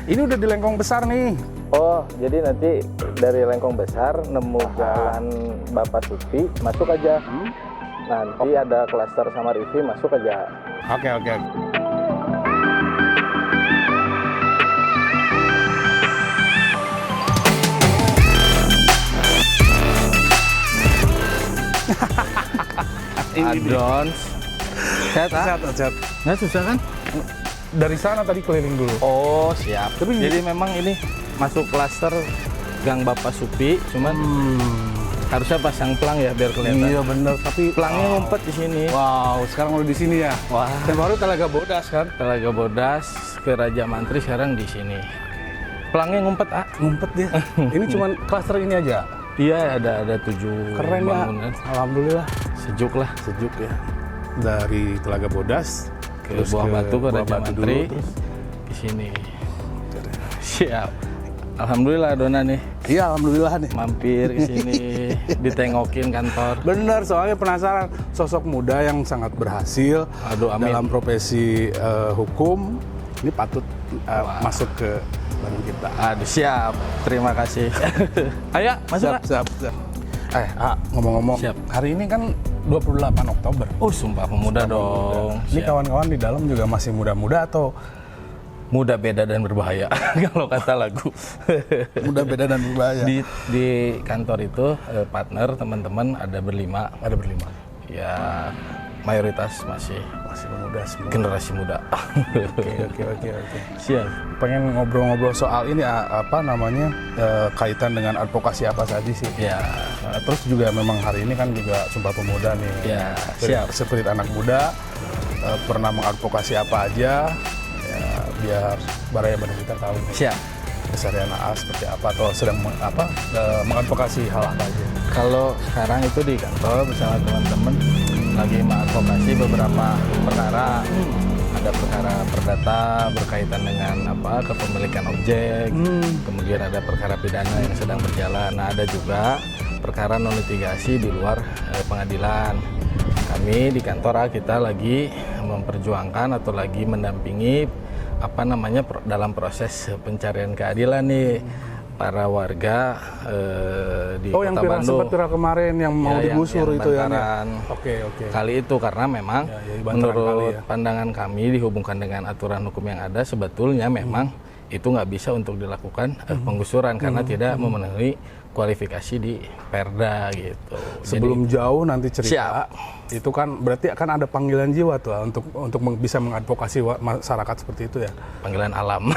Ini udah di Lengkong Besar nih. Oh, jadi nanti dari Lengkong Besar nemu jalan Bapak Supi, masuk aja. Nanti ada klaster sama Rivi, masuk aja. Oke. Adons. Sehat, Sehat. nggak susah kan? Dari sana tadi keliling dulu. Oh, siap. Tapi Jadi memang ini masuk klaster Gang Bapak Supi, cuman harusnya pasang pelang ya biar kelihatan. Iya bener, tapi Pelangnya ngumpet di sini. wow, sekarang udah di sini ya. Wah, Dan baru Telaga Bodas kan? Telaga Bodas ke Raja Mantri sekarang di sini. Pelangnya ngumpet, ah. Ngumpet dia. Ini cuman klaster ini aja. Iya, ada 7 Keren ya. bangunan. Alhamdulillah. Sejuk lah. Sejuk ya. Dari Telaga Bodas Ke Buah Batu ke Buah Raja Batu Mantri. dulu, terus Di sini. Siap. Alhamdulillah Dona nih iya alhamdulillah nih. mampir ke sini ditengokin kantor. Bener, soalnya penasaran sosok muda yang sangat berhasil Aduh, amin. dalam profesi hukum ini patut masuk ke bareng kita. Aduh, siap. Terima kasih. Ayo, masuk, Kak. Siap. Ngomong-ngomong, Siap. hari ini kan 28 Oktober. Oh, Sumpah Pemuda dong. Ini Siap. kawan-kawan di dalam juga masih muda-muda atau Muda, beda, dan berbahaya. Kalau kata lagu. muda beda dan berbahaya? Di kantor itu partner teman-teman ada berlima. Ada berlima. Ya, mayoritas masih Pemuda semua. generasi muda. Oke. Siap. Pengen ngobrol-ngobrol soal ini apa namanya kaitan dengan advokasi apa saja sih? Ya, Terus juga memang hari ini kan juga Sumpah Pemuda nih. Ya, siap. Spirit anak muda pernah mengadvokasi apa aja ya, biar Baraya Bandung kita tahu Siap. keseharian AA seperti apa atau sedang mengadvokasi hal apa aja. Kalau sekarang itu di kantor bersama teman-teman lagi mengadvokasi beberapa perkara. Ada perkara perdata berkaitan dengan kepemilikan objek, kemudian ada perkara pidana yang sedang berjalan. Nah, ada juga perkara non litigasi di luar pengadilan. Kami di kantor kita lagi memperjuangkan atau lagi mendampingi dalam proses pencarian keadilan nih para warga di Oh, yang Kota Bandung. sempat viral kemarin yang mau Ya, digusur yang itu ya. Bantaran. Oke. Kali itu karena memang Bantaran menurut kali ya. pandangan kami dihubungkan dengan aturan hukum yang ada sebetulnya memang itu nggak bisa untuk dilakukan penggusuran karena tidak memenuhi kualifikasi di Perda gitu. Sebelum jauh nanti cerita, Siap. itu kan berarti akan ada panggilan jiwa tuh untuk bisa mengadvokasi masyarakat seperti itu ya. Panggilan alam.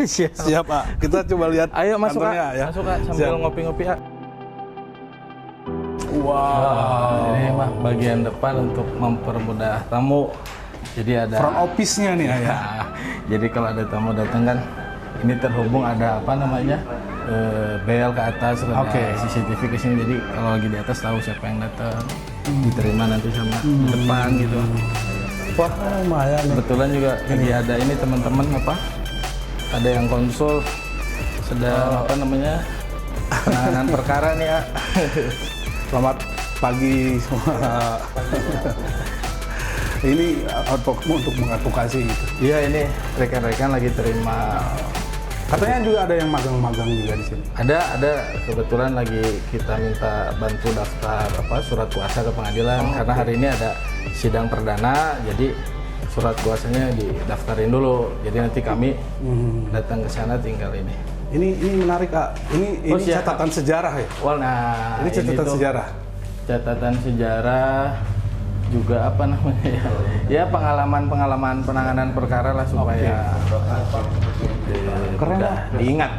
Siap Pak. Kita coba lihat. Ayo masuk kantornya, Kak, masuk Kak sambil Siap. ngopi-ngopi Kak. Wow. Ini mah bagian depan untuk mempermudah tamu. Jadi ada Front office-nya nih ya. Nah, jadi kalau ada tamu datang kan ini terhubung ada bel ke atas, ada Oke. CCTV ke sini. Jadi kalau lagi di atas tahu siapa yang datang, diterima nanti sama di depan gitu. Wah, lumayan nih. Kebetulan juga lagi ada ini teman-teman ada yang konsul sedang penanganan perkara nih ya. Selamat pagi semua. Ini untuk mengadvokasi gitu. Iya, ini rekan-rekan lagi terima. Katanya juga ada yang magang-magang juga di sini. Ada kebetulan lagi kita minta bantu daftar surat kuasa ke pengadilan karena hari ini ada sidang perdana, jadi surat kuasanya didaftarin dulu. Jadi nanti kami datang ke sana tinggal ini. Ini menarik Kak. Ini siap. catatan sejarah ya. Wah, nah Ini catatan tuh sejarah. Catatan sejarah juga ya pengalaman penanganan perkara lah supaya Keren udah lah. diingat.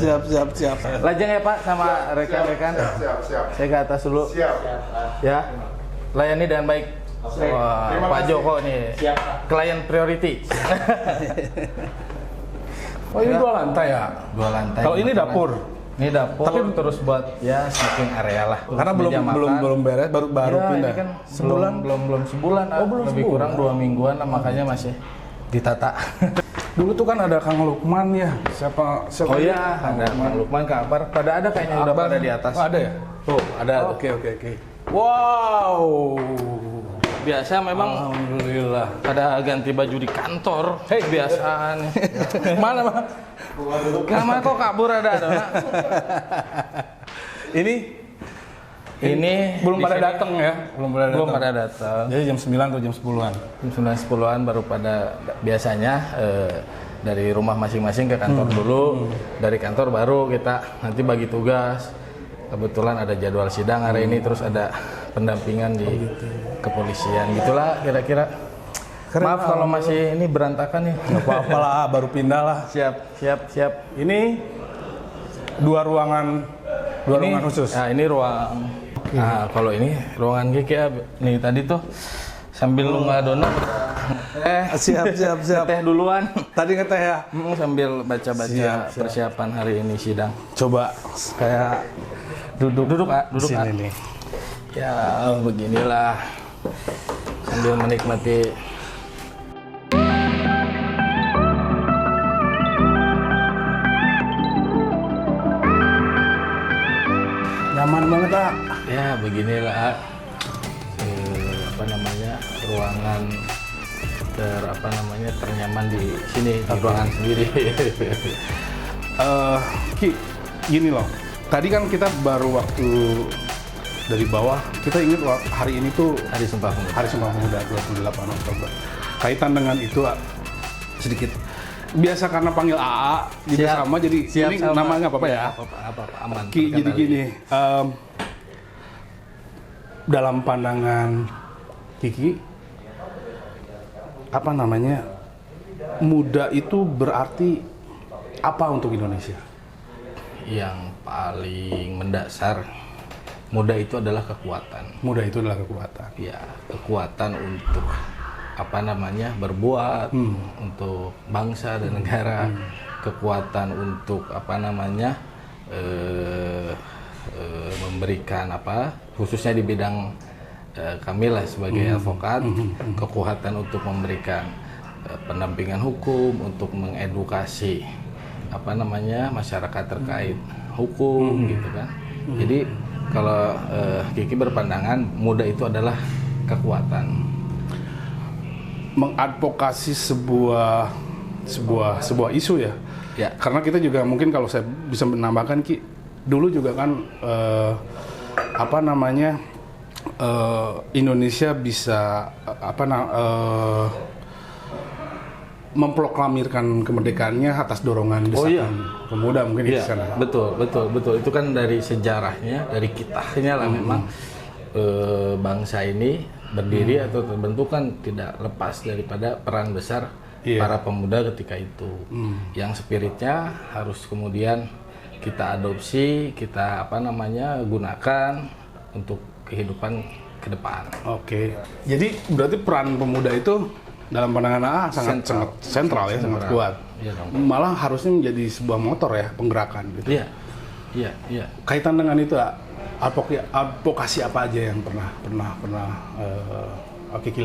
Siap. Lajeng ya Pak sama rekan-rekan. Siap. Saya ke atas dulu. Siap. Ya, layani dengan baik. Wah, Terima Pak kasih. Joko nih, klien priority. Oh, ini 2 lantai ya. 2 lantai. Kalau ini dapur. Ini dapur, Tapi terus buat ya sleeping area lah. Terus Karena meja makan. belum beres, baru Ya, pindah. ini kan Sebulan. belum sebulan. belum lebih sebulan. kurang 2 mingguan lah, makanya masih ditata. Dulu tuh kan ada Kang Lukman ya. Siapa Oh iya, ada Kang Lukman, Kang Akbar. Ada kayaknya udah pada di atas. Oh, ada ya? Tuh, ada. Oke. Wow. biasa memang. Alhamdulillah. Pada ganti baju di kantor. Hei, Kebiasaan. Mana, Bang? Kenapa kok kabur ada? Ini Belum di pada sini datang ya? belum pada datang. Jadi jam 9 atau jam 10-an? Jam 9-10-an baru pada biasanya dari rumah masing-masing ke kantor dulu. Dari kantor baru kita nanti bagi tugas. Kebetulan ada jadwal sidang hari ini, terus ada pendampingan di kepolisian. Gitulah kira-kira. Maaf kalau masih ini berantakan nih. Nggak apa-apa lah, baru pindah lah. Siap. Ini dua ruangan khusus. Nah, ini ruang. Nah, kalau ini ruangan Kiki ya, nih tadi tuh sambil lu ngadonok Siap. teh duluan. Tadi ngeteh ya? Sambil baca-baca Siap. persiapan hari ini sidang. Coba kayak Duduk Kak, duduk sini Kak. nih. Ya, beginilah sambil menikmati. Nyaman banget, Kak. Ya, beginilah ruangan ternyaman di sini di ruangan sendiri. Ki, gini loh. Tadi kan kita baru waktu dari bawah, kita ingat hari ini tuh Hari Sumpah Pemuda. Hari Sumpah Pemuda 28 Oktober. Kaitan dengan itu sedikit biasa karena panggil AA juga Siap. sama, jadi Siap, ini sama. nama nggak apa-apa ya. Apa aman. Ki, jadi Perkenalkan. gini, dalam pandangan Kiki, muda itu berarti apa untuk Indonesia? Yang paling mendasar, muda itu adalah kekuatan. Muda itu adalah kekuatan. Ya, kekuatan untuk berbuat untuk bangsa dan negara, kekuatan untuk memberikan khususnya di bidang kami lah sebagai advokat, kekuatan untuk memberikan pendampingan hukum, untuk mengedukasi masyarakat terkait hukum gitu kan. Jadi kalau Kiki berpandangan muda itu adalah kekuatan. Mengadvokasi sebuah isu ya. Ya. Karena kita juga mungkin kalau saya bisa menambahkan, Ki, dulu juga kan Indonesia bisa memproklamirkan kemerdekaannya atas dorongan desakan pemuda, mungkin itu Iya, sana. betul. Itu kan dari sejarahnya, dari kitahnya lah memang bangsa ini berdiri atau terbentuk kan tidak lepas daripada peran besar para pemuda ketika itu. Yang spiritnya harus kemudian kita adopsi, kita gunakan untuk kehidupan ke depan. Oke. Jadi berarti peran pemuda itu dalam pandangan AA sangat sentral ya, sangat kuat. Iya dong. Malah harusnya menjadi sebuah motor ya, penggerakan gitu. Iya. Kaitan dengan itu, advokasi apa aja yang pernah Kiki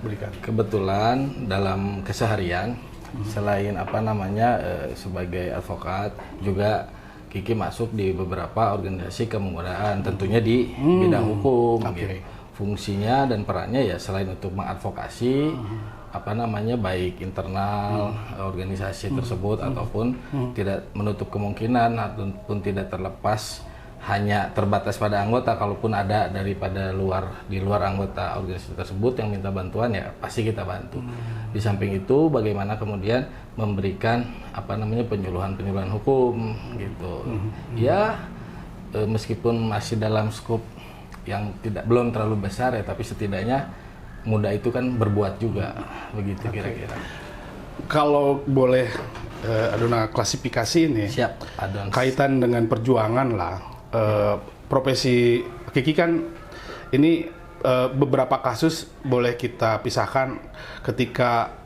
berikan? Kebetulan dalam keseharian selain sebagai advokat juga Kiki masuk di beberapa organisasi kemudaan, tentunya di bidang hukum. Gitu. Fungsinya dan perannya ya selain untuk mengadvokasi baik internal organisasi tersebut ataupun tidak menutup kemungkinan ataupun tidak terlepas hanya terbatas pada anggota, kalaupun ada di luar anggota organisasi tersebut yang minta bantuan ya pasti kita bantu. Di samping itu bagaimana kemudian memberikan penyuluhan hukum gitu. Ya meskipun masih dalam skop yang belum terlalu besar ya, tapi setidaknya muda itu kan berbuat juga, begitu kira-kira. Kalau boleh Adona klasifikasi ini, Siap, Adon. kaitan dengan perjuangan lah, profesi Kiki kan ini beberapa kasus boleh kita pisahkan ketika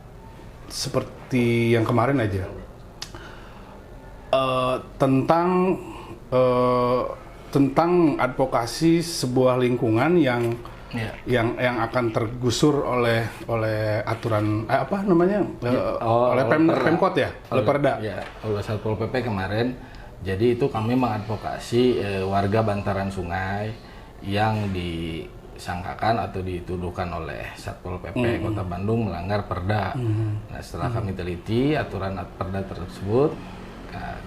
seperti yang kemarin aja tentang advokasi sebuah lingkungan yang akan tergusur oleh aturan oleh Pemkot ya, oleh Perda. Ya, oleh Satpol PP kemarin. Jadi itu kami mengadvokasi warga bantaran sungai yang di disangkakan atau dituduhkan oleh Satpol PP Kota Bandung melanggar Perda. Nah, setelah kami teliti aturan Perda tersebut,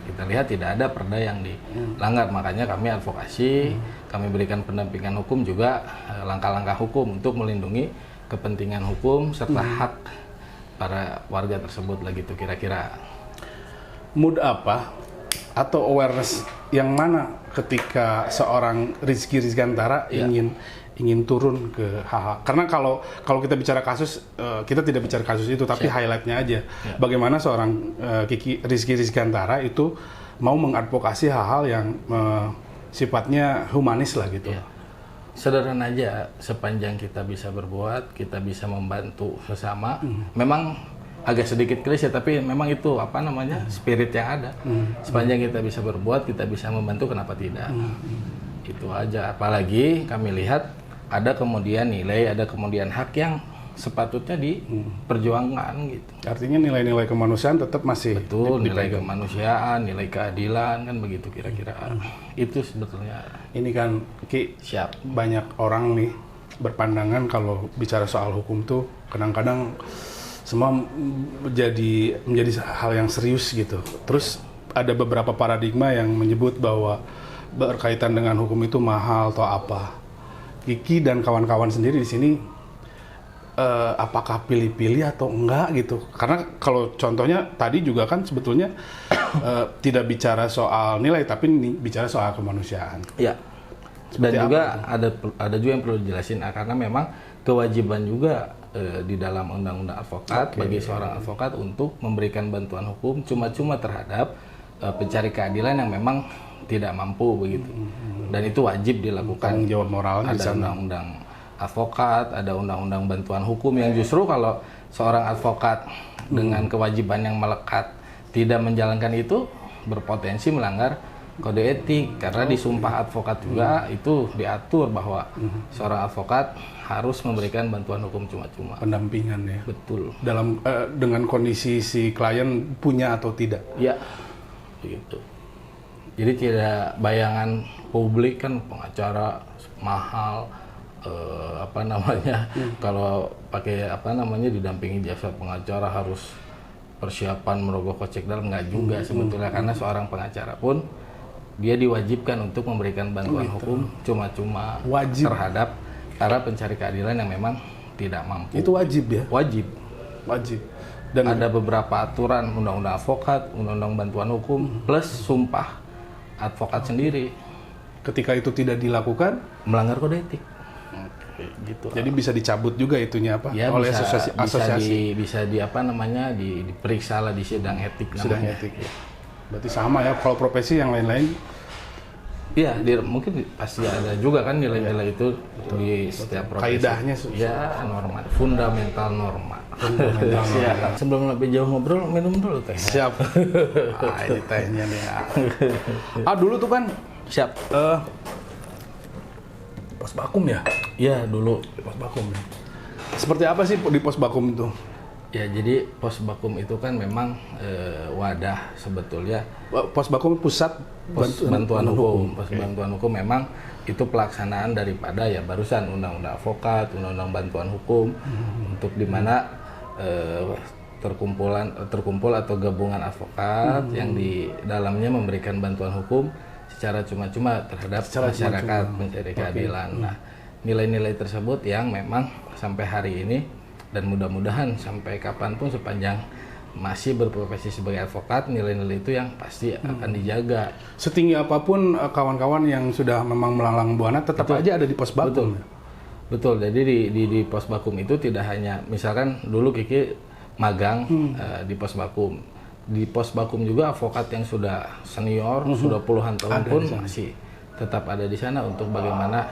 kita lihat tidak ada Perda yang dilanggar. Makanya kami advokasi, kami berikan pendampingan hukum juga, langkah-langkah hukum untuk melindungi kepentingan hukum serta hak para warga tersebut lah gitu kira-kira. Mood apa atau awareness yang mana ketika seorang Rizky Rizkyantara ingin turun ke hal-hal, karena kalau kita bicara kasus, kita tidak bicara kasus itu tapi highlightnya aja. Bagaimana seorang Rizky Rizkyantara itu mau mengadvokasi hal-hal yang sifatnya humanis lah gitu. Sederhana aja, sepanjang kita bisa berbuat, kita bisa membantu sesama. Memang agak sedikit klise, tapi memang itu spirit yang ada. Sepanjang kita bisa berbuat, kita bisa membantu, kenapa tidak? Itu aja. Apalagi kami lihat ada kemudian nilai, ada kemudian hak yang sepatutnya diperjuangkan gitu. Artinya nilai-nilai kemanusiaan tetap masih nilai kemanusiaan, nilai keadilan kan begitu kira-kira. Itu sebetulnya. Ini kan Ki, banyak orang nih berpandangan kalau bicara soal hukum tuh kadang-kadang semua menjadi hal yang serius gitu. Terus ada beberapa paradigma yang menyebut bahwa berkaitan dengan hukum itu mahal atau apa. Kiki dan kawan-kawan sendiri di sini apakah pilih-pilih atau enggak gitu? Karena kalau contohnya tadi juga kan sebetulnya tidak bicara soal nilai tapi bicara soal kemanusiaan. Iya. Dan juga ada juga yang perlu dijelasin karena memang kewajiban juga di dalam undang-undang advokat bagi seorang advokat untuk memberikan bantuan hukum cuma-cuma terhadap pencari keadilan yang memang tidak mampu begitu. Dan itu wajib dilakukan. Tanggung jawab moralnya ada undang-undang advokat, ada undang-undang bantuan hukum yang justru kalau seorang advokat dengan kewajiban yang melekat tidak menjalankan itu berpotensi melanggar kode etik karena di sumpah advokat juga itu diatur bahwa seorang advokat harus memberikan bantuan hukum cuma-cuma. Pendampingan ya. Betul. Dalam dengan kondisi si klien punya atau tidak. Ya, begitu. Jadi tidak bayangan publik kan pengacara mahal. Kalau pakai didampingi jasa pengacara harus persiapan merogoh kocek dalam, nggak juga sebetulnya karena seorang pengacara pun dia diwajibkan untuk memberikan bantuan hukum cuma-cuma terhadap para pencari keadilan yang memang tidak mampu. Itu wajib ya? Wajib. Dan ada beberapa aturan undang-undang advokat, undang-undang bantuan hukum plus sumpah advokat sendiri. Ketika itu tidak dilakukan melanggar kode etik. Gitu. Jadi bisa dicabut juga itunya oleh asosiasi. Bisa diperiksa lah di sidang etik namanya. Sidang etik. Ya. Berarti sama ya kalau profesi yang lain-lain. Iya, mungkin pasti ada juga kan nilai-nilai itu di setiap profesi. Kaidahnya ya norma, fundamental norma. Sebelum lebih jauh ngobrol, minum dulu teh. Siap. Ini tehnya nih. Dulu tuh kan pos bakum ya? Iya, dulu pos bakum. Seperti apa sih di pos bakum itu? Ya, jadi pos bakum itu kan memang wadah sebetulnya. Pos bakum pusat bantuan hukum. Pos bantuan hukum memang itu pelaksanaan daripada ya barusan undang-undang advokat, undang-undang bantuan hukum untuk dimana terkumpul atau gabungan advokat yang di dalamnya memberikan bantuan hukum secara cuma-cuma terhadap masyarakat mencari keadilan. Nah, nilai-nilai tersebut yang memang sampai hari ini dan mudah-mudahan sampai kapanpun sepanjang masih berprofesi sebagai advokat, nilai-nilai itu yang pasti akan dijaga. Setinggi apapun kawan-kawan yang sudah memang melalang buana tetap aja ada di pos bakum. Betul. Jadi di pos bakum itu tidak hanya misalkan dulu Kiki magang di pos bakum. Di pos bakum juga advokat yang sudah senior, sudah puluhan tahun pun masih tetap ada di sana untuk bagaimana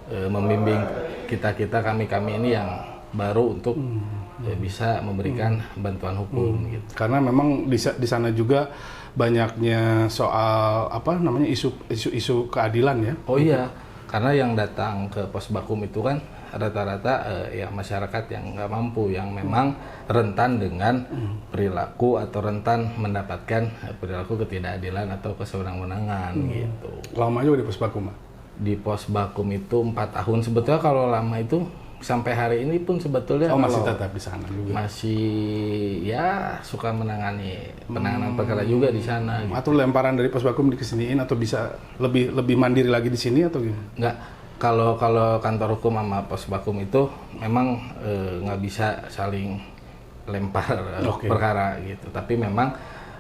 membimbing kami ini yang baru untuk bisa memberikan bantuan hukum gitu. Karena memang di sana juga banyaknya soal isu-isu keadilan ya. Oh iya, karena yang datang ke pos bakum itu kan rata-rata ya masyarakat yang nggak mampu, yang memang rentan dengan perilaku atau rentan mendapatkan perilaku ketidakadilan atau kesewenang-wenangan gitu. Lama juga di pos bakum? di pos Bakum itu 4 tahun. Sebetulnya kalau lama itu sampai hari ini pun sebetulnya masih tetap di sana juga. Masih ya suka menangani penanganan perkara juga di sana. Gitu. Atau lemparan dari pos Bakum dikesiniin atau bisa lebih mandiri lagi di sini atau gimana? Enggak. Kalau kantor hukum sama pos Bakum itu memang nggak bisa saling lempar perkara gitu. Tapi memang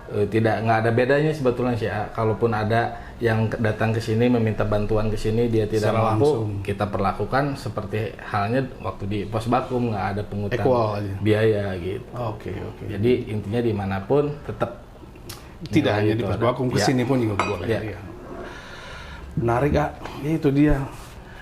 nggak ada bedanya sebetulnya sih. Kalaupun ada yang datang ke sini meminta bantuan ke sini dia tidak mampu, kita perlakukan seperti halnya waktu di pos Bakum, nggak ada pungutan biaya gitu. Oke. Jadi intinya dimanapun tetap tidak hanya di pos Bakum, ke sini pun juga boleh. Ya. Menarik, Kak. Itu dia.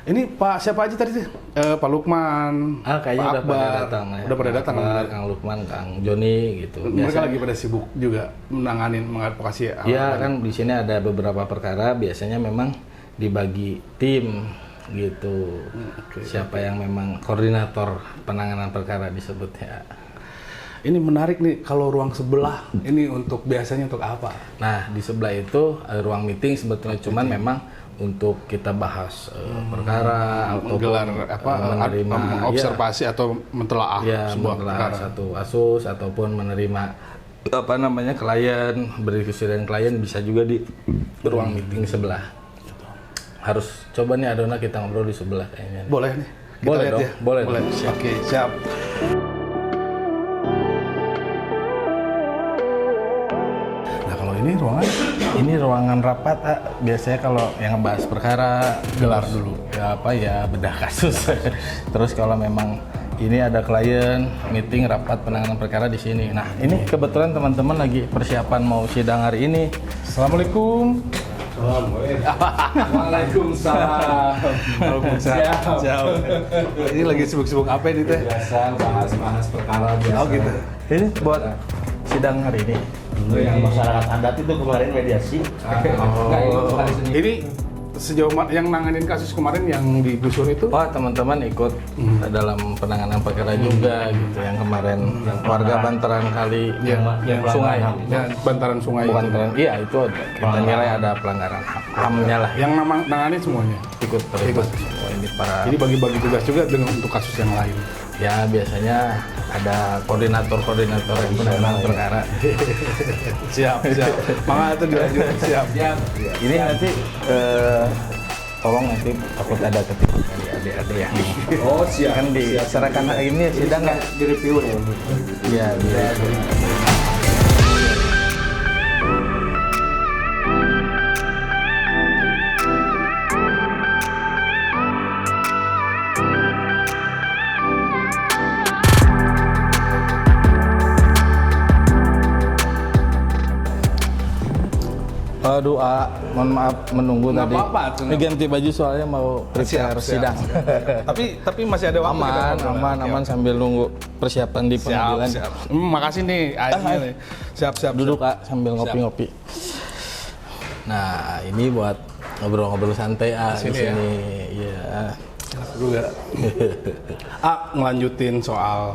Ini Pak siapa aja tadi tuh? Pak Lukman, kayaknya Pak Akbar, udah pada datang. Kang Lukman, Kang Joni gitu. Mereka lagi pada sibuk juga mengadvokasi. Iya kan di sini ada beberapa perkara biasanya memang dibagi tim gitu. Siapa yang memang koordinator penanganan perkara disebutnya. Ini menarik nih, kalau ruang sebelah ini biasanya untuk apa? Nah di sebelah itu ruang meeting sebetulnya, cuman memang untuk kita bahas perkara atau gelar menerima observasi atau mentelaah sebuah perkara, satu kasus ataupun menerima klien, berdiskusi dengan klien bisa juga di ruang meeting sebelah. Harus coba nih Adona kita ngobrol di sebelah kayaknya. Boleh nih. Boleh dong. Ya? Boleh. Oke, siap. Ini ruangan rapat, biasanya kalau yang ngebahas perkara gelar dulu bedah kasus. Terus kalau memang ini ada klien meeting rapat penanganan perkara di sini. Nah ini kebetulan teman-teman lagi persiapan mau sidang hari ini. Assalamualaikum. Waalaikumsalam. Jauh. Ini lagi sibuk-sibuk apa ini teh? Biasa bahas perkara biasa. Oh gitu. Ini buat sidang hari ini. Yang masyarakat adat itu kemarin mediasi. Ini sejauh yang nanganin kasus kemarin yang digusur itu? Teman-teman ikut dalam penanganan perkara juga gitu. Yang kemarin warga bantaran kali yang sungai. Bantaran sungai. Iya itu kita nilai ada pelanggaran HAM-nya lah. Yang nanganin semuanya ikut terlibat. Ini bagi-bagi tugas juga untuk kasus yang lain. Ya biasanya ada koordinator yang penanganan perkara. Siap. Mangga itu dilanjut. Siap. Ini nanti tolong nanti takut ada ketipu adik-adik yang siap. Kan diserahkan ini sidang nggak di review ya. Iya. Aduh, mohon maaf menunggu tadi. Ini ganti baju soalnya mau prepare sidang. Tapi masih ada waktu. Aman sambil nunggu persiapan di pengadilan. Siap. Makasih nih. Siap. Duduk sambil ngopi-ngopi. Nah, ini buat ngobrol-ngobrol santai di sini. Iya. Juga. Ngelanjutin soal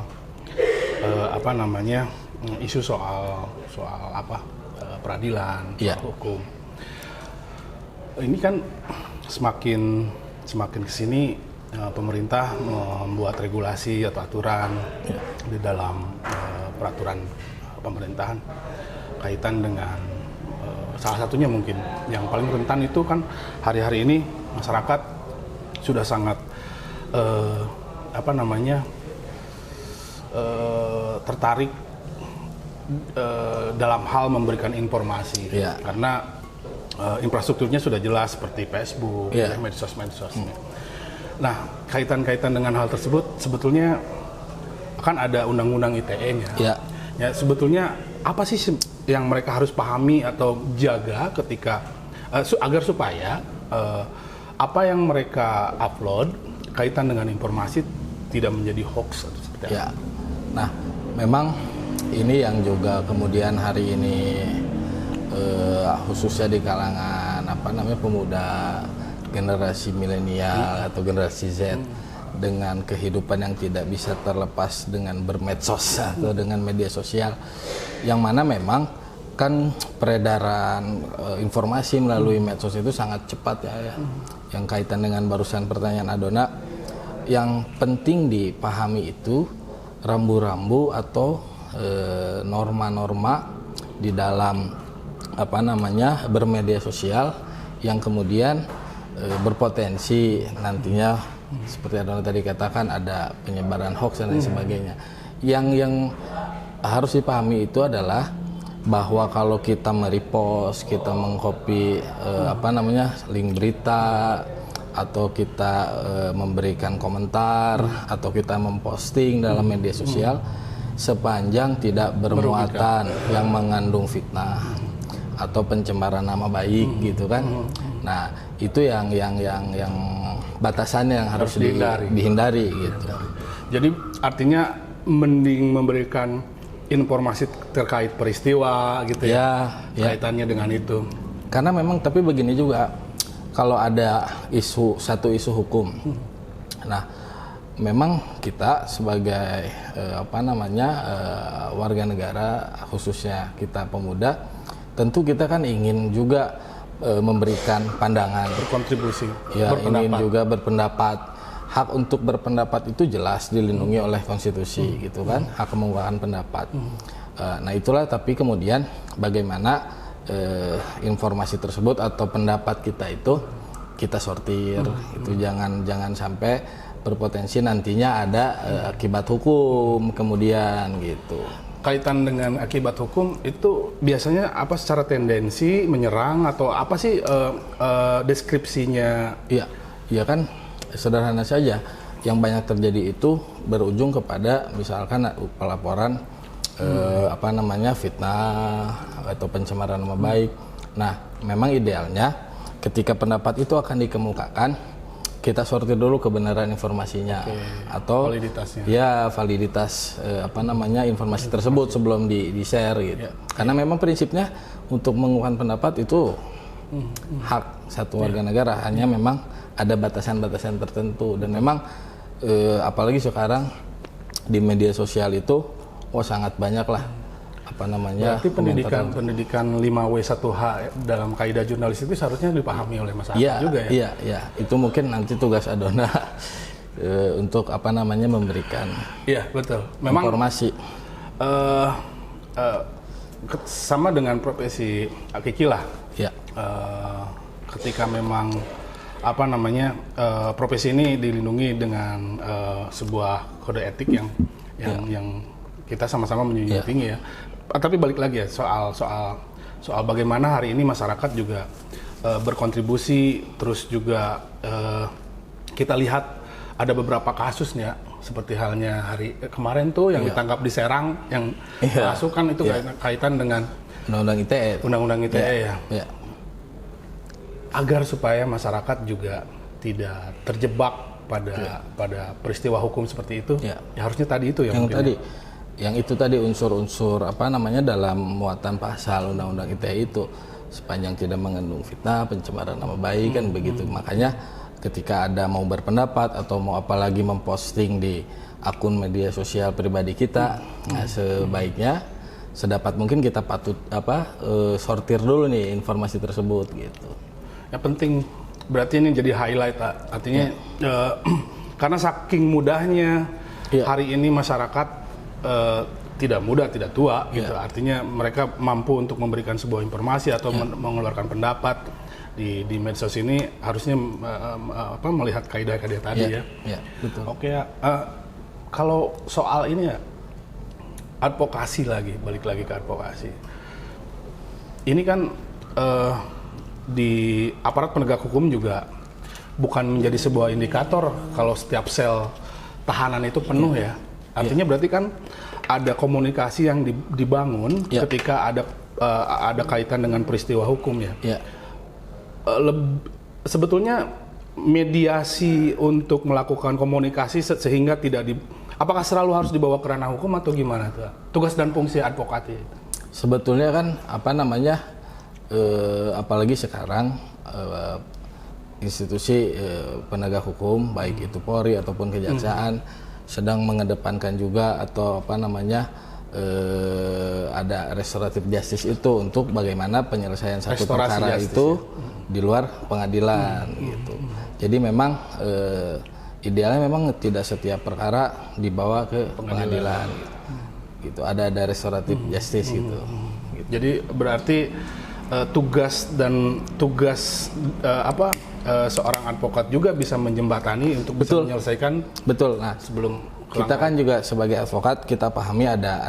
isu soal peradilan, hukum. Ini kan semakin kesini pemerintah membuat regulasi atau aturan di dalam peraturan pemerintahan kaitan dengan salah satunya mungkin yang paling rentan itu kan hari-hari ini masyarakat sudah sangat tertarik dalam hal memberikan informasi karena infrastrukturnya sudah jelas seperti Facebook, medsos. Nah, kaitan dengan hal tersebut sebetulnya kan ada undang-undang ITE-nya. Ya, sebetulnya apa sih yang mereka harus pahami atau jaga ketika agar supaya apa yang mereka upload kaitan dengan informasi tidak menjadi hoax atau seperti apa? Nah, memang ini yang juga kemudian hari ini khususnya di kalangan pemuda generasi milenial atau generasi Z dengan kehidupan yang tidak bisa terlepas dengan bermedsos atau dengan media sosial, yang mana memang kan peredaran informasi melalui medsos itu sangat cepat ya. yang kaitan dengan barusan pertanyaan Adona, yang penting dipahami itu rambu-rambu atau norma-norma di dalam bermedia sosial yang kemudian berpotensi nantinya seperti Adona tadi katakan ada penyebaran hoax dan lain sebagainya. Yang harus dipahami itu adalah bahwa kalau kita merepost, kita mengcopy link berita, atau kita memberikan komentar, atau kita memposting dalam media sosial, sepanjang tidak bermuatan yang mengandung fitnah atau pencemaran nama baik gitu kan. Nah, itu yang batasannya yang harus dihindari gitu. Jadi artinya mending memberikan informasi terkait peristiwa gitu ya, kaitannya dengan itu. Karena memang tapi begini juga, kalau ada satu isu hukum, nah memang kita sebagai warga negara, khususnya kita pemuda, tentu kita kan ingin juga memberikan pandangan, berkontribusi, ingin juga berpendapat. Hak untuk berpendapat itu jelas dilindungi oleh konstitusi gitu kan, hak mengungkapkan pendapat. Nah itulah, tapi kemudian bagaimana informasi tersebut atau pendapat kita itu kita sortir, itu jangan sampai berpotensi nantinya ada akibat hukum kemudian gitu. Kaitan dengan akibat hukum itu biasanya apa, secara tendensi menyerang atau apa sih deskripsinya? Iya kan, sederhana saja. Yang banyak terjadi itu berujung kepada misalkan pelaporan fitnah atau pencemaran nama baik. Nah, memang idealnya ketika pendapat itu akan dikemukakan, kita sortir dulu kebenaran informasinya atau validitasnya. Validitas informasi tersebut sebelum di-share gitu. Karena memang prinsipnya untuk mengungkapkan pendapat itu hak satu warga negara, hanya memang ada batasan-batasan tertentu, dan memang apalagi sekarang di media sosial itu sangat banyak lah Berarti pendidikan 5W1H dalam kaidah jurnalistik itu seharusnya dipahami oleh masyarakat juga ya? Iya, itu mungkin nanti tugas Adona untuk memberikan memang informasi. Sama dengan profesi Akiki lah. Ketika memang profesi ini dilindungi dengan sebuah kode etik yang kita sama-sama menjunjung tinggi ya. Tapi balik lagi ya soal bagaimana hari ini masyarakat juga berkontribusi, terus juga kita lihat ada beberapa kasusnya seperti halnya hari kemarin tuh yang ditangkap di Serang yang masuk kan itu kaitan dengan Undang-Undang ITE ya. Agar supaya masyarakat juga tidak terjebak pada peristiwa hukum seperti itu, harusnya tadi itu yang itu tadi unsur-unsur dalam muatan pasal Undang-Undang ITE itu, sepanjang tidak mengandung fitnah, pencemaran nama baik kan begitu. Makanya ketika ada mau berpendapat atau mau apalagi memposting di akun media sosial pribadi kita, sebaiknya sedapat mungkin kita patut sortir dulu nih informasi tersebut gitu. Yang penting berarti ini jadi highlight, artinya karena saking mudahnya hari ini masyarakat tidak muda, tidak tua gitu. Artinya mereka mampu untuk memberikan sebuah informasi atau mengeluarkan pendapat di medsos ini, harusnya melihat kaidah-kaidah tadi ya. Betul. Oke, kalau soal ini ya advokasi lagi, balik lagi ke advokasi. Ini kan di aparat penegak hukum juga bukan menjadi sebuah indikator kalau setiap sel tahanan itu penuh ya. Artinya berarti kan ada komunikasi yang dibangun ketika ada kaitan dengan peristiwa hukum ya. Sebetulnya mediasi untuk melakukan komunikasi sehingga apakah selalu harus dibawa ke ranah hukum atau gimana tuh? Tugas dan fungsi advokat itu? Sebetulnya kan apalagi sekarang institusi penegak hukum baik itu Polri ataupun Kejaksaan sedang mengedepankan juga atau ada restoratif justice itu untuk bagaimana penyelesaian satu Restorasi perkara justice, itu di luar pengadilan gitu. Jadi memang idealnya memang tidak setiap perkara dibawa ke pengadilan gitu. Ada restoratif justice gitu. Jadi berarti tugas seorang advokat juga bisa menjembatani untuk bisa Betul. menyelesaikan Betul. Nah, sebelum kita kan juga sebagai advokat kita pahami ada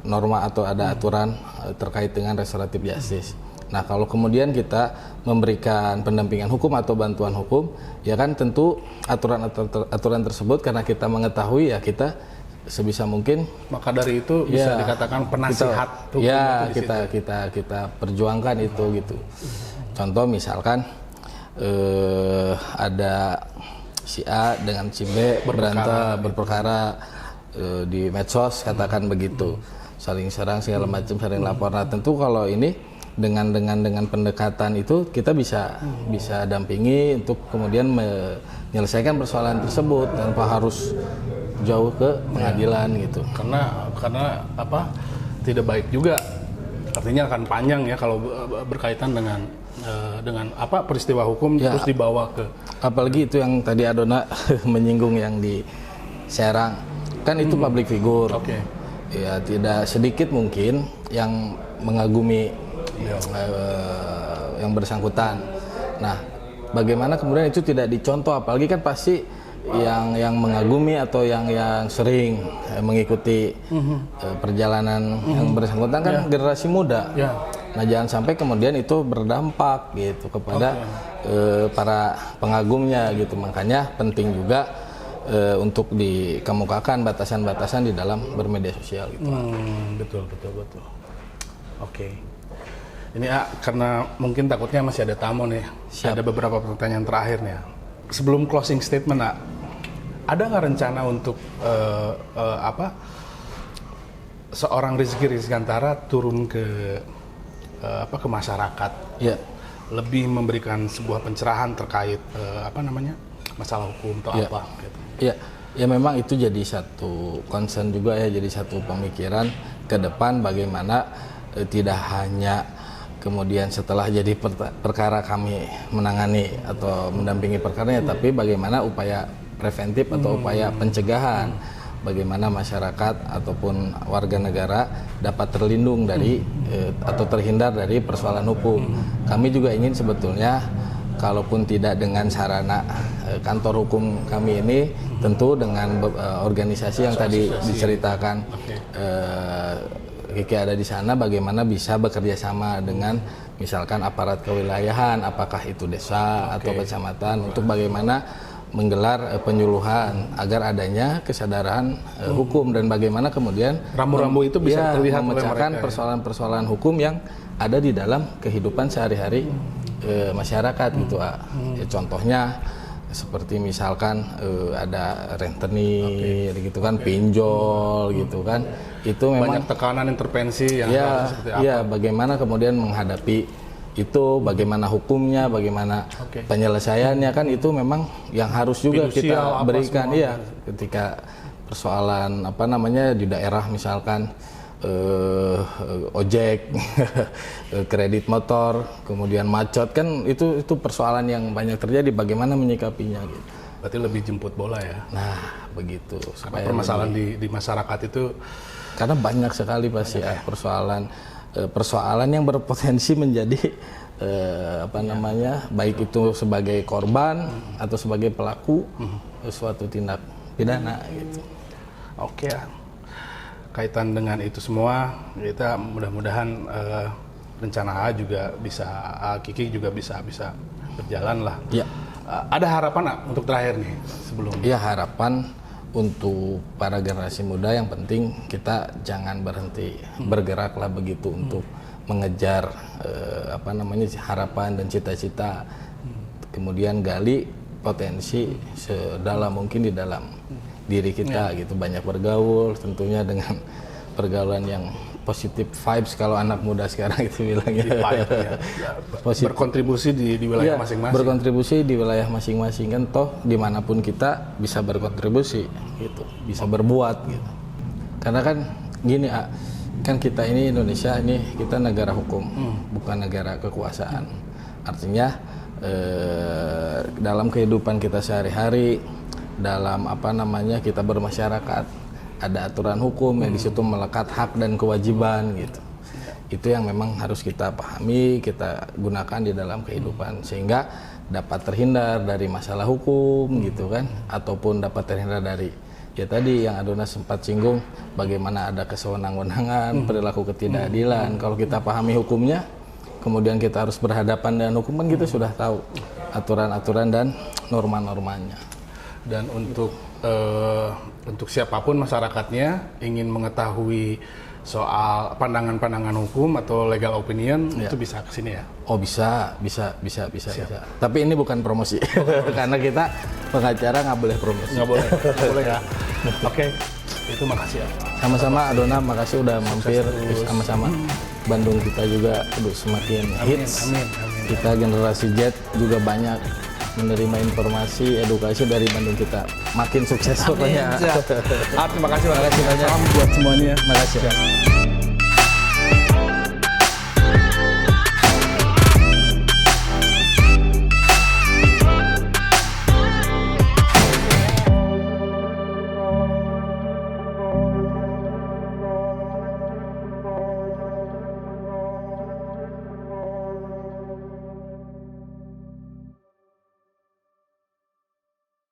norma atau ada aturan terkait dengan restoratif justice. Nah, kalau kemudian kita memberikan pendampingan hukum atau bantuan hukum, ya kan tentu aturan tersebut karena kita mengetahui ya kita sebisa mungkin, maka dari itu bisa dikatakan penasihat hukum ya itu di situ. kita perjuangkan itu gitu. Contoh misalkan ada si A dengan si B berperkara di medsos katakan begitu, saling serang segala macam, saling lapor. Nah, tentu kalau ini dengan pendekatan itu kita bisa dampingi untuk kemudian menyelesaikan persoalan tersebut tanpa harus jauh ke pengadilan gitu. Karena tidak baik juga, artinya akan panjang ya kalau berkaitan dengan peristiwa hukum terus dibawa ke, apalagi itu yang tadi Adona menyinggung yang di Serang kan itu public figure. Ya tidak sedikit mungkin yang mengagumi yang bersangkutan. Nah, bagaimana kemudian itu tidak dicontoh, apalagi kan pasti yang mengagumi atau yang sering mengikuti perjalanan yang bersangkutan kan generasi muda. Nah, jangan sampai kemudian itu berdampak gitu kepada para pengagumnya gitu. Makanya penting juga untuk dikemukakan batasan-batasan di dalam bermedia sosial gitu. Betul. Oke. Ini karena mungkin takutnya masih ada tamu nih. Ada beberapa pertanyaan terakhir nih. Sebelum closing statement, ada nggak rencana untuk seorang Rizky Rizkyantara turun ke masyarakat, lebih memberikan sebuah pencerahan terkait masalah hukum atau apa? Gitu. Ya memang itu jadi satu concern juga ya, jadi satu pemikiran ke depan bagaimana tidak hanya kemudian setelah jadi perkara kami menangani atau mendampingi perkaranya, tapi bagaimana upaya preventif atau upaya pencegahan, bagaimana masyarakat ataupun warga negara dapat terlindung dari atau terhindar dari persoalan hukum. Kami juga ingin sebetulnya, kalaupun tidak dengan sarana kantor hukum kami ini, tentu dengan organisasi yang tadi diceritakan Kiki ada di sana, bagaimana bisa bekerja sama dengan misalkan aparat kewilayahan, apakah itu desa atau kecamatan, untuk bagaimana menggelar penyuluhan agar adanya kesadaran hukum dan bagaimana kemudian rambu-rambu itu bisa terlihat memecahkan persoalan-persoalan hukum yang ada di dalam kehidupan sehari-hari masyarakat gitu. Ya, contohnya seperti misalkan ada rentenir gitu kan, pinjol gitu kan, itu memang banyak tekanan intervensi yang seperti apa? Iya, bagaimana kemudian menghadapi itu, bagaimana hukumnya, bagaimana penyelesaiannya, kan itu memang yang harus juga kita berikan. Iya, ketika persoalan di daerah misalkan ojek, kredit motor, kemudian macet, kan itu persoalan yang banyak terjadi, bagaimana menyikapinya gitu. Berarti lebih jemput bola ya. Nah, begitu. Karena permasalahan di masyarakat itu karena banyak sekali pasti persoalan yang berpotensi menjadi baik itu sebagai korban atau sebagai pelaku suatu tindak pidana gitu. Oke. Kaitan dengan itu semua, kita mudah-mudahan rencana Kiki juga bisa berjalan lah. Ya. Ada harapan untuk terakhir nih sebelum? Ya, harapan untuk para generasi muda yang penting kita jangan berhenti bergeraklah begitu untuk mengejar harapan dan cita-cita, kemudian gali potensi sedalam mungkin di dalam diri kita gitu, banyak bergaul tentunya dengan pergaulan yang positif vibes kalau anak muda sekarang itu bilangnya. Berkontribusi di wilayah masing-masing. Berkontribusi di wilayah masing-masing, kan toh dimanapun kita bisa berkontribusi gitu, bisa berbuat gitu. Karena kan Gini, kan kita ini Indonesia ini kita negara hukum, bukan negara kekuasaan. Artinya dalam kehidupan kita sehari-hari, dalam kita bermasyarakat, ada aturan hukum yang di situ melekat hak dan kewajiban gitu. Itu yang memang harus kita pahami, kita gunakan di dalam kehidupan sehingga dapat terhindar dari masalah hukum gitu kan, ataupun dapat terhindar dari ya tadi yang Adona sempat singgung bagaimana ada kesewenang-wenangan, perilaku ketidakadilan. Kalau kita pahami hukumnya, kemudian kita harus berhadapan dengan hukum kan kita sudah tahu aturan-aturan dan norma-normanya. Dan untuk siapapun masyarakatnya ingin mengetahui soal pandangan-pandangan hukum atau legal opinion itu bisa kesini ya? Oh bisa. Tapi ini bukan promosi karena kita pengacara nggak boleh promosi. Nggak boleh ya. Oke, itu makasih ya. Sama-sama Adona, makasih udah mampir sama-sama. Bandung kita juga semakin hits. Amin. Kita generasi Z juga banyak menerima informasi, edukasi dari Bandung kita. Makin sukses pokoknya. Terima kasih banyak. Salam buat semuanya. Makasih.